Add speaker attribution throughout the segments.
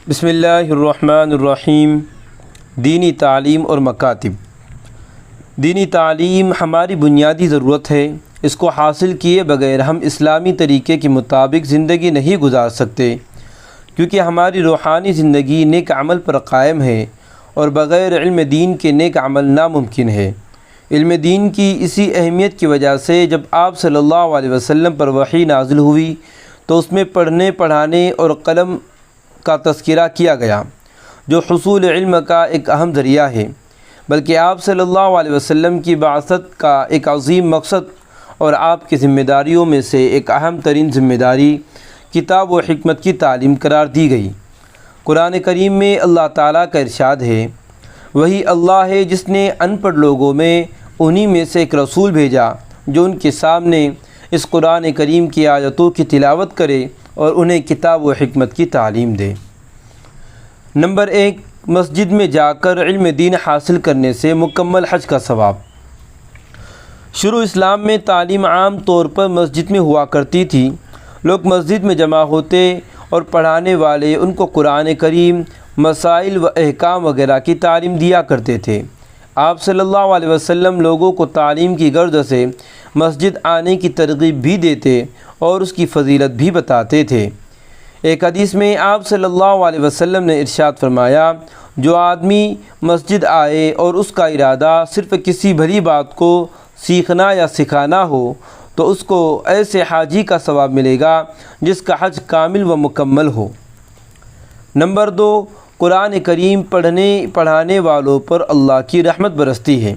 Speaker 1: بسم اللہ الرحمن الرحیم۔ دینی تعلیم اور مکاتب۔ دینی تعلیم ہماری بنیادی ضرورت ہے۔ اس کو حاصل کیے بغیر ہم اسلامی طریقے کے مطابق زندگی نہیں گزار سکتے، کیونکہ ہماری روحانی زندگی نیک عمل پر قائم ہے اور بغیر علم دین کے نیک عمل ناممکن ہے۔ علم دین کی اسی اہمیت کی وجہ سے جب آپ صلی اللہ علیہ وسلم پر وحی نازل ہوئی تو اس میں پڑھنے، پڑھانے اور قلم کا تذکرہ کیا گیا، جو حصول علم کا ایک اہم ذریعہ ہے۔ بلکہ آپ صلی اللہ علیہ وسلم کی بعثت کا ایک عظیم مقصد اور آپ کی ذمہ داریوں میں سے ایک اہم ترین ذمہ داری کتاب و حکمت کی تعلیم قرار دی گئی۔ قرآن کریم میں اللہ تعالیٰ کا ارشاد ہے، وہی اللہ ہے جس نے ان پڑھ لوگوں میں انہی میں سے ایک رسول بھیجا جو ان کے سامنے اس قرآن کریم کی آیتوں کی تلاوت کرے اور انہیں کتاب و حکمت کی تعلیم دے۔ نمبر 1، مسجد میں جا کر علم دین حاصل کرنے سے مکمل حج کا ثواب۔ شروع اسلام میں تعلیم عام طور پر مسجد میں ہوا کرتی تھی۔ لوگ مسجد میں جمع ہوتے اور پڑھانے والے ان کو قرآن کریم، مسائل و احکام وغیرہ کی تعلیم دیا کرتے تھے۔ آپ صلی اللہ علیہ وسلم لوگوں کو تعلیم کی غرض سے مسجد آنے کی ترغیب بھی دیتے اور اس کی فضیلت بھی بتاتے تھے۔ ایک حدیث میں آپ صلی اللہ علیہ وسلم نے ارشاد فرمایا، جو آدمی مسجد آئے اور اس کا ارادہ صرف کسی بھلی بات کو سیکھنا یا سکھانا ہو تو اس کو ایسے حاجی کا ثواب ملے گا جس کا حج کامل و مکمل ہو۔ نمبر 2، قرآن کریم پڑھانے والوں پر اللہ کی رحمت برستی ہے۔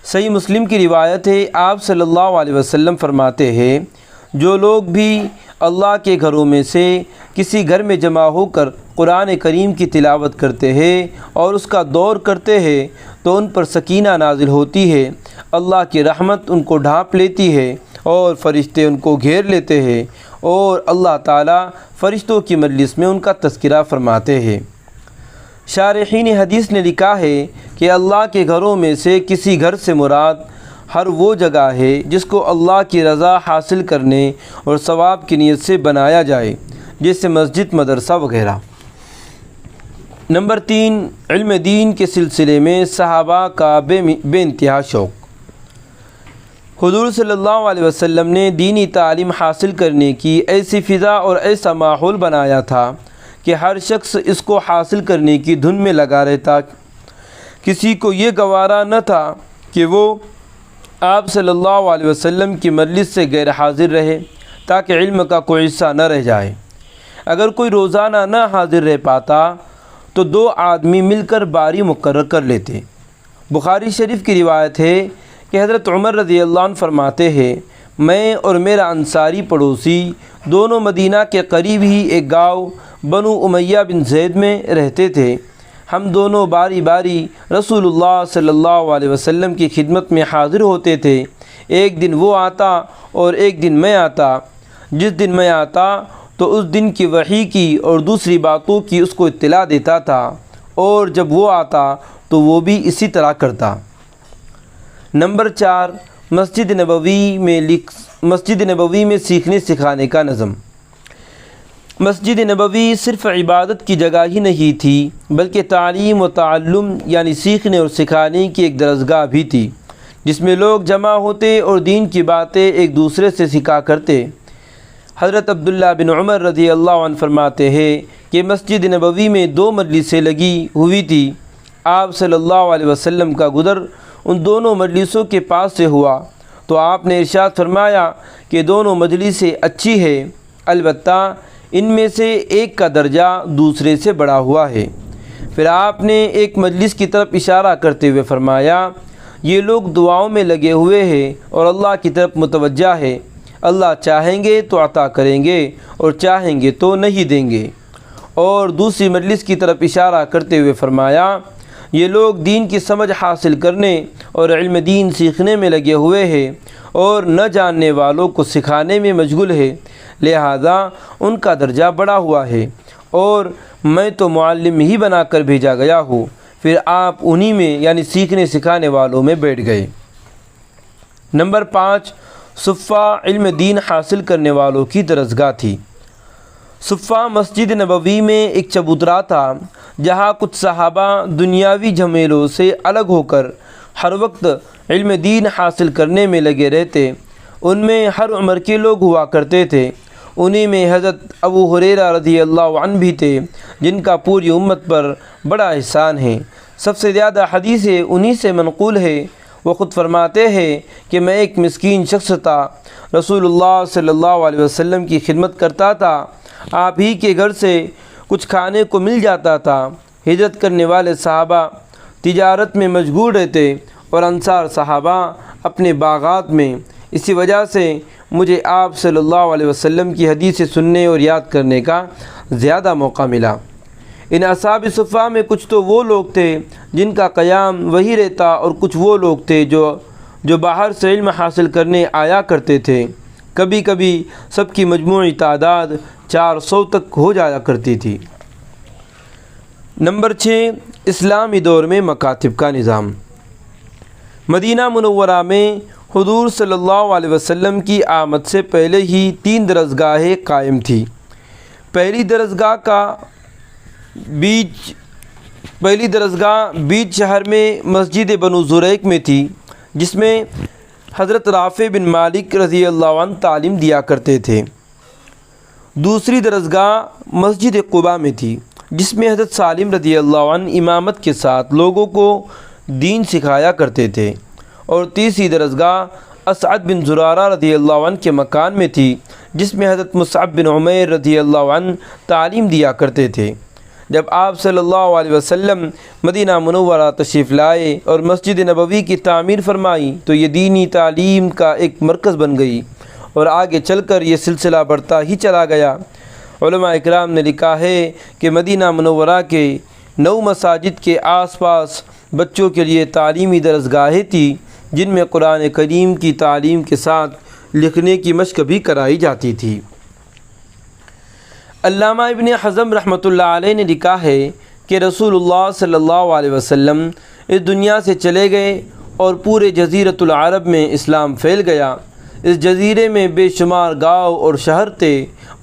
Speaker 1: صحیح مسلم کی روایت ہے، آپ صلی اللہ علیہ وسلم فرماتے ہیں، جو لوگ بھی اللہ کے گھروں میں سے کسی گھر میں جمع ہو کر قرآن کریم کی تلاوت کرتے ہیں اور اس کا دور کرتے ہیں تو ان پر سکینہ نازل ہوتی ہے، اللہ کی رحمت ان کو ڈھانپ لیتی ہے اور فرشتے ان کو گھیر لیتے ہیں اور اللہ تعالیٰ فرشتوں کی مجلس میں ان کا تذکرہ فرماتے ہیں۔ شارحین حدیث نے لکھا ہے کہ اللہ کے گھروں میں سے کسی گھر سے مراد ہر وہ جگہ ہے جس کو اللہ کی رضا حاصل کرنے اور ثواب کی نیت سے بنایا جائے، جیسے مسجد، مدرسہ وغیرہ۔ نمبر 3، علم دین کے سلسلے میں صحابہ کا بے انتہا شوق۔ حضور صلی اللہ علیہ وسلم نے دینی تعلیم حاصل کرنے کی ایسی فضا اور ایسا ماحول بنایا تھا کہ ہر شخص اس کو حاصل کرنے کی دھن میں لگا رہتا۔ کسی کو یہ گوارا نہ تھا کہ وہ آپ صلی اللہ علیہ وسلم کی مجلس سے غیر حاضر رہے تاکہ علم کا کوئی حصہ نہ رہ جائے۔ اگر کوئی روزانہ نہ حاضر رہ پاتا تو 2 آدمی مل کر باری مقرر کر لیتے۔ بخاری شریف کی روایت ہے کہ حضرت عمر رضی اللہ عنہ فرماتے ہیں، میں اور میرا انصاری پڑوسی دونوں مدینہ کے قریب ہی ایک گاؤں بنو امیہ بن زید میں رہتے تھے۔ ہم دونوں باری باری رسول اللہ صلی اللہ علیہ وسلم کی خدمت میں حاضر ہوتے تھے۔ ایک دن وہ آتا اور ایک دن میں آتا۔ جس دن میں آتا تو اس دن کی وحی کی اور دوسری باتوں کی اس کو اطلاع دیتا تھا، اور جب وہ آتا تو وہ بھی اسی طرح کرتا۔ نمبر 4، مسجد نبوی میں سیکھنے سکھانے کا نظم۔ مسجد نبوی صرف عبادت کی جگہ ہی نہیں تھی بلکہ تعلیم و تعلم یعنی سیکھنے اور سکھانے کی ایک درسگاہ بھی تھی، جس میں لوگ جمع ہوتے اور دین کی باتیں ایک دوسرے سے سکھا کرتے۔ حضرت عبداللہ بن عمر رضی اللہ عنہ فرماتے ہیں کہ مسجد نبوی میں 2 مجلسیں لگی ہوئی تھی۔ آپ صلی اللہ علیہ وسلم کا گزر ان دونوں مجلسوں کے پاس سے ہوا تو آپ نے ارشاد فرمایا کہ دونوں مجلسیں اچھی ہے، البتہ ان میں سے ایک کا درجہ دوسرے سے بڑا ہوا ہے۔ پھر آپ نے ایک مجلس کی طرف اشارہ کرتے ہوئے فرمایا، یہ لوگ دعاؤں میں لگے ہوئے ہیں اور اللہ کی طرف متوجہ ہے، اللہ چاہیں گے تو عطا کریں گے اور چاہیں گے تو نہیں دیں گے۔ اور دوسری مجلس کی طرف اشارہ کرتے ہوئے فرمایا، یہ لوگ دین کی سمجھ حاصل کرنے اور علم دین سیکھنے میں لگے ہوئے ہیں اور نہ جاننے والوں کو سکھانے میں مشغول ہے، لہذا ان کا درجہ بڑا ہوا ہے، اور میں تو معلم ہی بنا کر بھیجا گیا ہوں۔ پھر آپ انہی میں یعنی سیکھنے سکھانے والوں میں بیٹھ گئے۔ نمبر 5، صفہ علم دین حاصل کرنے والوں کی درسگاہ تھی۔ صفہ مسجد نبوی میں ایک چبوترا تھا جہاں کچھ صحابہ دنیاوی جھمیلوں سے الگ ہو کر ہر وقت علم دین حاصل کرنے میں لگے رہتے۔ ان میں ہر عمر کے لوگ ہوا کرتے تھے۔ انہی میں حضرت ابو ہریرہ رضی اللہ عنہ بھی تھے، جن کا پوری امت پر بڑا احسان ہے۔ سب سے زیادہ حدیثیں انہی سے منقول ہے۔ وہ خود فرماتے ہیں کہ میں ایک مسکین شخص تھا، رسول اللہ صلی اللہ علیہ وسلم کی خدمت کرتا تھا، آپ ہی کے گھر سے کچھ کھانے کو مل جاتا تھا۔ ہجرت کرنے والے صحابہ تجارت میں مشغول رہتے اور انصار صحابہ اپنے باغات میں۔ اسی وجہ سے مجھے آپ صلی اللہ علیہ وسلم کی حدیثیں سننے اور یاد کرنے کا زیادہ موقع ملا۔ ان اصحاب صفہ میں کچھ تو وہ لوگ تھے جن کا قیام وہی رہتا، اور کچھ وہ لوگ تھے جو باہر سے علم حاصل کرنے آیا کرتے تھے۔ کبھی کبھی سب کی مجموعی تعداد 400 تک ہو جایا کرتی تھی۔ نمبر 6، اسلامی دور میں مکاتب کا نظام۔ مدینہ منورہ میں حضور صلی اللہ علیہ وسلم کی آمد سے پہلے ہی 3 درسگاہیں قائم تھیں۔ پہلی درسگاہ بیچ شہر میں مسجد بنو زریق میں تھی، جس میں حضرت رافع بن مالک رضی اللہ عنہ تعلیم دیا کرتے تھے۔ دوسری درسگاہ مسجد قباء میں تھی، جس میں حضرت سالم رضی اللہ عنہ امامت کے ساتھ لوگوں کو دین سکھایا کرتے تھے۔ اور تیسری درسگاہ اسعد بن زرارہ رضی اللہ عنہ کے مکان میں تھی، جس میں حضرت مصعب بن عمیر رضی اللہ عنہ تعلیم دیا کرتے تھے۔ جب آپ صلی اللہ علیہ وسلم مدینہ منورہ تشریف لائے اور مسجد نبوی کی تعمیر فرمائی تو یہ دینی تعلیم کا ایک مرکز بن گئی، اور آگے چل کر یہ سلسلہ بڑھتا ہی چلا گیا۔ علماء اکرام نے لکھا ہے کہ مدینہ منورہ کے 9 مساجد کے آس پاس بچوں کے لیے تعلیمی درسگاہیں تھیں، جن میں قرآن کریم کی تعلیم کے ساتھ لکھنے کی مشق بھی کرائی جاتی تھی۔ علامہ ابن حزم رحمۃ اللہ علیہ نے لکھا ہے کہ رسول اللہ صلی اللہ علیہ وسلم اس دنیا سے چلے گئے اور پورے جزیرۃ العرب میں اسلام پھیل گیا۔ اس جزیرے میں بے شمار گاؤں اور شہر تھے،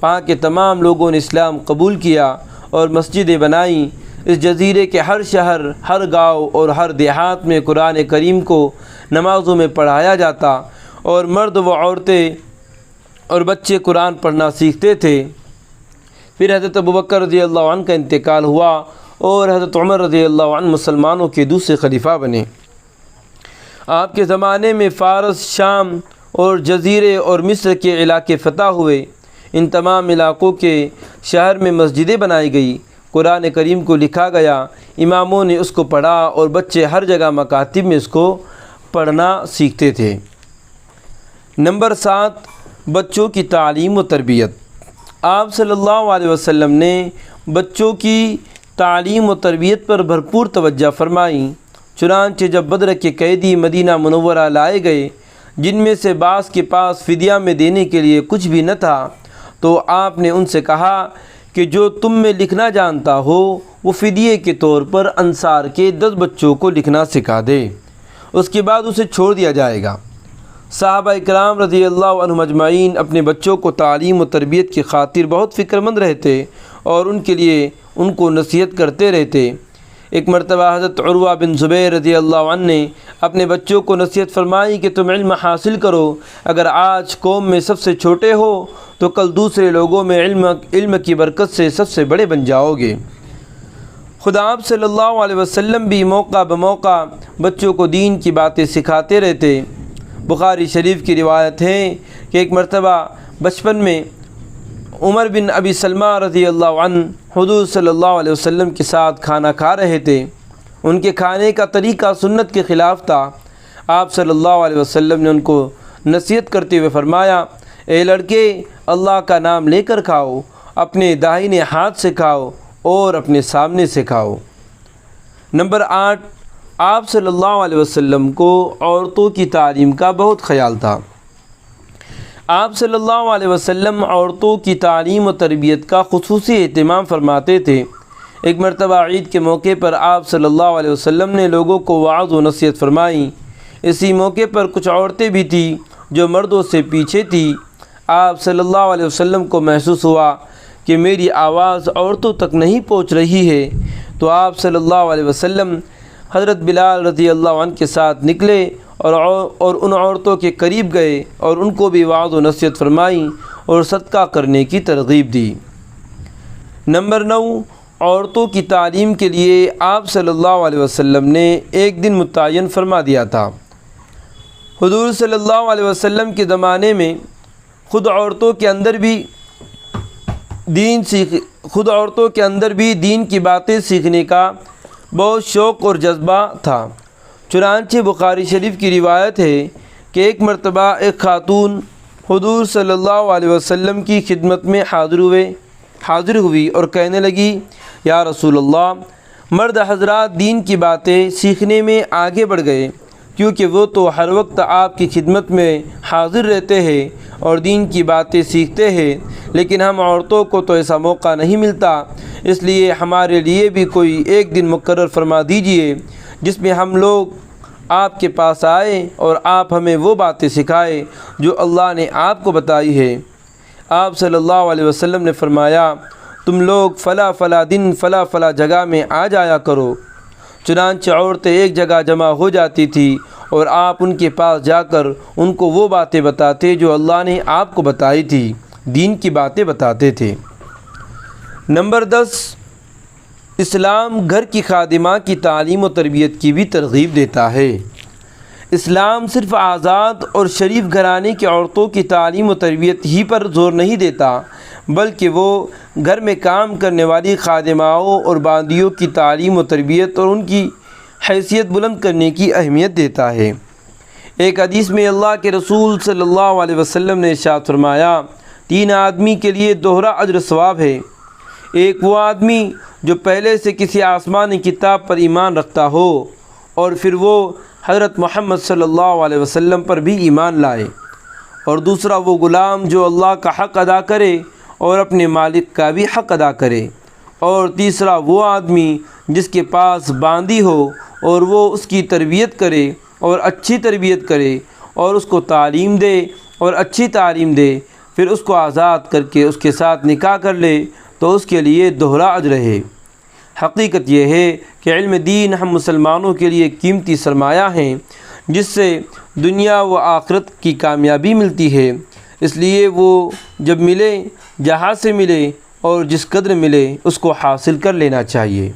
Speaker 1: وہاں کے تمام لوگوں نے اسلام قبول کیا اور مسجدیں بنائیں۔ اس جزیرے کے ہر شہر، ہر گاؤں اور ہر دیہات میں قرآن کریم کو نمازوں میں پڑھایا جاتا، اور مرد و عورتیں اور بچے قرآن پڑھنا سیکھتے تھے۔ پھر حضرت ابوبکر رضی اللہ عنہ کا انتقال ہوا اور حضرت عمر رضی اللہ عنہ مسلمانوں کے دوسرے خلیفہ بنے۔ آپ کے زمانے میں فارس، شام اور جزیرے اور مصر کے علاقے فتح ہوئے۔ ان تمام علاقوں کے شہر میں مسجدیں بنائی گئی، قرآن کریم کو لکھا گیا، اماموں نے اس کو پڑھا اور بچے ہر جگہ مکاتب میں اس کو پڑھنا سیکھتے تھے۔ نمبر 7، بچوں کی تعلیم و تربیت۔ آپ صلی اللہ علیہ وسلم نے بچوں کی تعلیم و تربیت پر بھرپور توجہ فرمائی۔ چنانچہ جب بدر کے قیدی مدینہ منورہ لائے گئے، جن میں سے بعض کے پاس فدیہ میں دینے کے لیے کچھ بھی نہ تھا، تو آپ نے ان سے کہا کہ جو تم میں لکھنا جانتا ہو وہ فدیے کے طور پر انصار کے 10 بچوں کو لکھنا سکھا دے، اس کے بعد اسے چھوڑ دیا جائے گا۔ صحابہ اکرام رضی اللہ عنہم اجمعین اپنے بچوں کو تعلیم و تربیت کی خاطر بہت فکر مند رہتے اور ان کے لیے ان کو نصیحت کرتے رہتے۔ ایک مرتبہ حضرت عروہ بن زبیر رضی اللہ عنہ نے اپنے بچوں کو نصیحت فرمائی کہ تم علم حاصل کرو، اگر آج قوم میں سب سے چھوٹے ہو تو کل دوسرے لوگوں میں علم کی برکت سے سب سے بڑے بن جاؤ گے۔ خدا آپ صلی اللہ علیہ وسلم بھی موقع بموقع بچوں کو دین کی باتیں سکھاتے رہتے۔ بخاری شریف کی روایت ہے کہ ایک مرتبہ بچپن میں عمر بن ابی سلمہ رضی اللہ عنہ حضور صلی اللہ علیہ وسلم کے ساتھ کھانا کھا رہے تھے۔ ان کے کھانے کا طریقہ سنت کے خلاف تھا۔ آپ صلی اللہ علیہ وسلم نے ان کو نصیحت کرتے ہوئے فرمایا، اے لڑکے، اللہ کا نام لے کر کھاؤ، اپنے داہنے ہاتھ سے کھاؤ اور اپنے سامنے سے کھاؤ۔ نمبر 8، آپ صلی اللہ علیہ وسلم کو عورتوں کی تعلیم کا بہت خیال تھا۔ آپ صلی اللہ علیہ وسلم عورتوں کی تعلیم و تربیت کا خصوصی اہتمام فرماتے تھے۔ ایک مرتبہ عید کے موقع پر آپ صلی اللہ علیہ وسلم نے لوگوں کو وعظ و نصیحت فرمائی۔ اسی موقع پر کچھ عورتیں بھی تھیں جو مردوں سے پیچھے تھیں۔ آپ صلی اللہ علیہ وسلم کو محسوس ہوا کہ میری آواز عورتوں تک نہیں پہنچ رہی ہے، تو آپ صلی اللہ علیہ وسلم حضرت بلال رضی اللہ عنہ کے ساتھ نکلے اور ان عورتوں کے قریب گئے اور ان کو بھی وعظ و نصیحت فرمائی اور صدقہ کرنے کی ترغیب دی۔ نمبر 9، عورتوں کی تعلیم کے لیے آپ صلی اللہ علیہ وسلم نے ایک دن متعین فرما دیا تھا۔ حضور صلی اللہ علیہ وسلم کے زمانے میں خود عورتوں کے اندر بھی دین کی باتیں سیکھنے کا بہت شوق اور جذبہ تھا۔ چنانچہ بخاری شریف کی روایت ہے کہ ایک مرتبہ ایک خاتون حضور صلی اللہ علیہ وسلم کی خدمت میں حاضر ہوئی اور کہنے لگی، یا رسول اللہ، مرد حضرات دین کی باتیں سیکھنے میں آگے بڑھ گئے، کیونکہ وہ تو ہر وقت آپ کی خدمت میں حاضر رہتے ہیں اور دین کی باتیں سیکھتے ہیں، لیکن ہم عورتوں کو تو ایسا موقع نہیں ملتا، اس لیے ہمارے لیے بھی کوئی ایک دن مقرر فرما دیجئے جس میں ہم لوگ آپ کے پاس آئیں اور آپ ہمیں وہ باتیں سکھائیں جو اللہ نے آپ کو بتائی ہے۔ آپ صلی اللہ علیہ وسلم نے فرمایا، تم لوگ فلاں دن فلاں جگہ میں آ جایا کرو۔ چنانچہ عورتیں ایک جگہ جمع ہو جاتی تھی اور آپ ان کے پاس جا کر ان کو وہ باتیں بتاتے جو اللہ نے آپ کو بتائی تھی، دین کی باتیں بتاتے تھے۔ نمبر 10، اسلام گھر کی خادمہ کی تعلیم و تربیت کی بھی ترغیب دیتا ہے۔ اسلام صرف آزاد اور شریف گھرانے کی عورتوں کی تعلیم و تربیت ہی پر زور نہیں دیتا، بلکہ وہ گھر میں کام کرنے والی خادماؤں اور باندیوں کی تعلیم و تربیت اور ان کی حیثیت بلند کرنے کی اہمیت دیتا ہے۔ ایک حدیث میں اللہ کے رسول صلی اللہ علیہ وسلم نے ارشاد فرمایا، 3 آدمی کے لیے دوہرا اجر ثواب ہے۔ ایک وہ آدمی جو پہلے سے کسی آسمانی کتاب پر ایمان رکھتا ہو اور پھر وہ حضرت محمد صلی اللہ علیہ وسلم پر بھی ایمان لائے، اور دوسرا وہ غلام جو اللہ کا حق ادا کرے اور اپنے مالک کا بھی حق ادا کرے، اور تیسرا وہ آدمی جس کے پاس باندی ہو اور وہ اس کی تربیت کرے اور اچھی تربیت کرے اور اس کو تعلیم دے اور اچھی تعلیم دے، پھر اس کو آزاد کر کے اس کے ساتھ نکاح کر لے تو اس کے لیے دوہرا اجر ہے۔ حقیقت یہ ہے کہ علم دین ہم مسلمانوں کے لیے قیمتی سرمایہ ہیں جس سے دنیا و آخرت کی کامیابی ملتی ہے، اس لیے وہ جب ملے، جہاں سے ملے اور جس قدر ملے اس کو حاصل کر لینا چاہیے۔